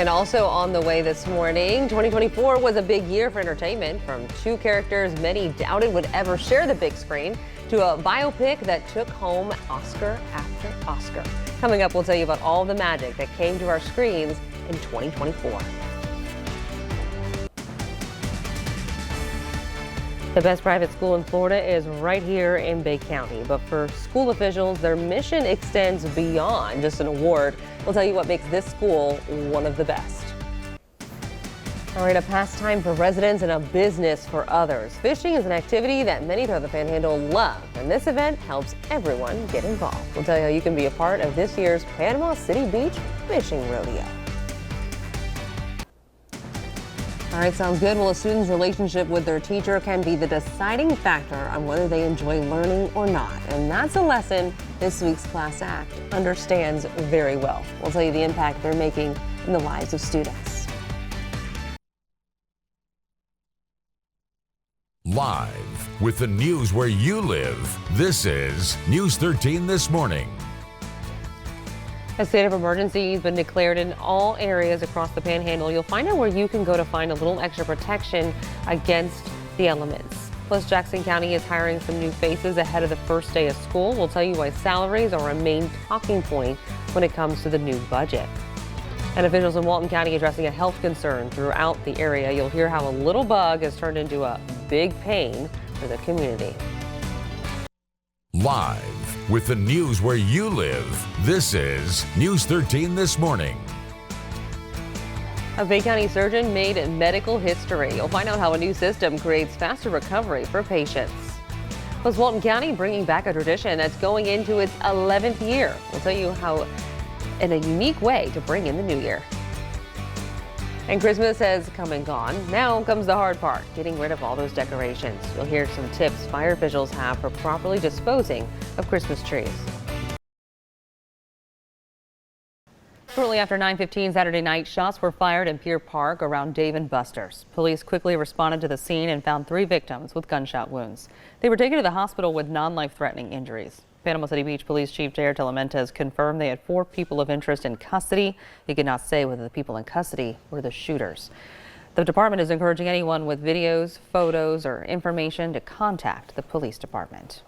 And also on the way this morning, 2024 was a big year for entertainment, from two characters many doubted would ever share the big screen to a biopic that took home Oscar after Oscar. Coming up, we'll tell you about all the magic that came to our screens in 2024. The best private school in Florida is right here in Bay County, but for school officials, their mission extends beyond just an award. We'll tell you what makes this school one of the best. All right, a pastime for residents and a business for others. Fishing is an activity that many throughout the Panhandle love, and this event helps everyone get involved. We'll tell you how you can be a part of this year's Panama City Beach Fishing Rodeo. All right, sounds good. Well, a student's relationship with their teacher can be the deciding factor on whether they enjoy learning or not. And that's a lesson this week's class act understands very well. We'll tell you the impact they're making in the lives of students. Live with the news where you live, this is News 13 This Morning. A state of emergency has been declared in all areas across the Panhandle. You'll find out where you can go to find a little extra protection against the elements. Plus, Jackson County is hiring some new faces ahead of the first day of school. We'll tell you why salaries are a main talking point when it comes to the new budget. And officials in Walton County addressing a health concern throughout the area. You'll hear how a little bug has turned into a big pain for the community. Live with the news where you live, this is News 13 This Morning. A Bay County surgeon made medical history. You'll find out how a new system creates faster recovery for patients. Plus, Walton County bringing back a tradition that's going into its 11th year. We'll tell you how in a unique way to bring in the new year. And Christmas has come and gone. Now comes the hard part, getting rid of all those decorations. You'll hear some tips fire officials have for properly disposing of Christmas trees. Shortly after 9:15 Saturday night, shots were fired in Pier Park around Dave & Buster's. Police quickly responded to the scene and found 3 victims with gunshot wounds. They were taken to the hospital with non-life-threatening injuries. Panama City Beach Police Chief Jared Telementez confirmed they had 4 people of interest in custody. He could not say whether the people in custody were the shooters. The department is encouraging anyone with videos, photos, or information to contact the police department.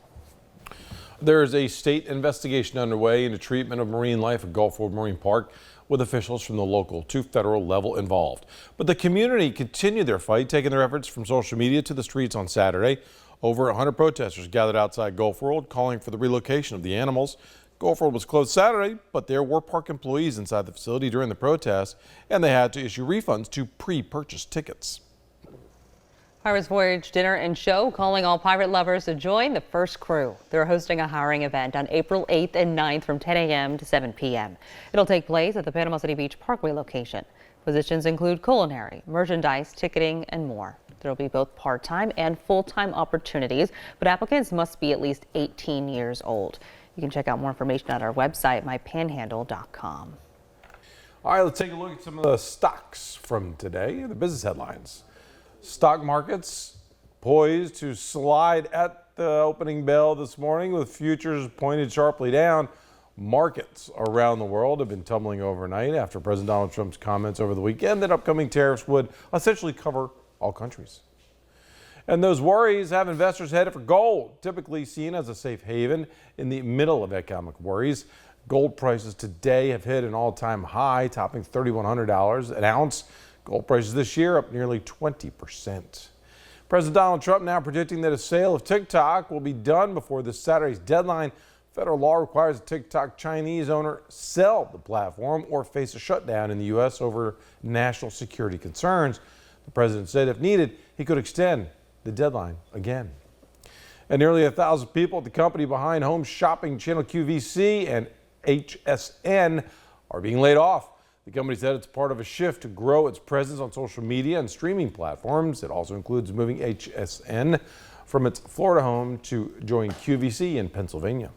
There is a state investigation underway into treatment of marine life at Gulfport Marine Park, with officials from the local to federal level involved. But the community continued their fight, taking their efforts from social media to the streets on Saturday. Over 100 protesters gathered outside Gulf World calling for the relocation of the animals. Gulf World was closed Saturday, but there were park employees inside the facility during the protest, and they had to issue refunds to pre-purchased tickets. Pirates Voyage dinner and show calling all pirate lovers to join the first crew. They're hosting a hiring event on April 8th and 9th from 10 a.m. to 7 p.m. It'll take place at the Panama City Beach Parkway location. Positions include culinary, merchandise, ticketing, and more. There will be both part-time and full-time opportunities, but applicants must be at least 18 years old. You can check out more information at our website, mypanhandle.com. All right, let's take a look at some of the stocks from today, the business headlines. Stock markets poised to slide at the opening bell this morning with futures pointed sharply down. Markets around the world have been tumbling overnight after President Donald Trump's comments over the weekend that upcoming tariffs would essentially cover all countries. And those worries have investors headed for gold, typically seen as a safe haven in the middle of economic worries. Gold prices today have hit an all-time high, topping $3,100 an ounce. Gold prices this year up nearly 20%. President Donald Trump now predicting that a sale of TikTok will be done before this Saturday's deadline. Federal law requires a TikTok Chinese owner sell the platform or face a shutdown in the U.S. over national security concerns. The president said if needed, he could extend the deadline again. And nearly 1,000 people at the company behind home shopping channel QVC and HSN are being laid off. The company said it's part of a shift to grow its presence on social media and streaming platforms. It also includes moving HSN from its Florida home to join QVC in Pennsylvania.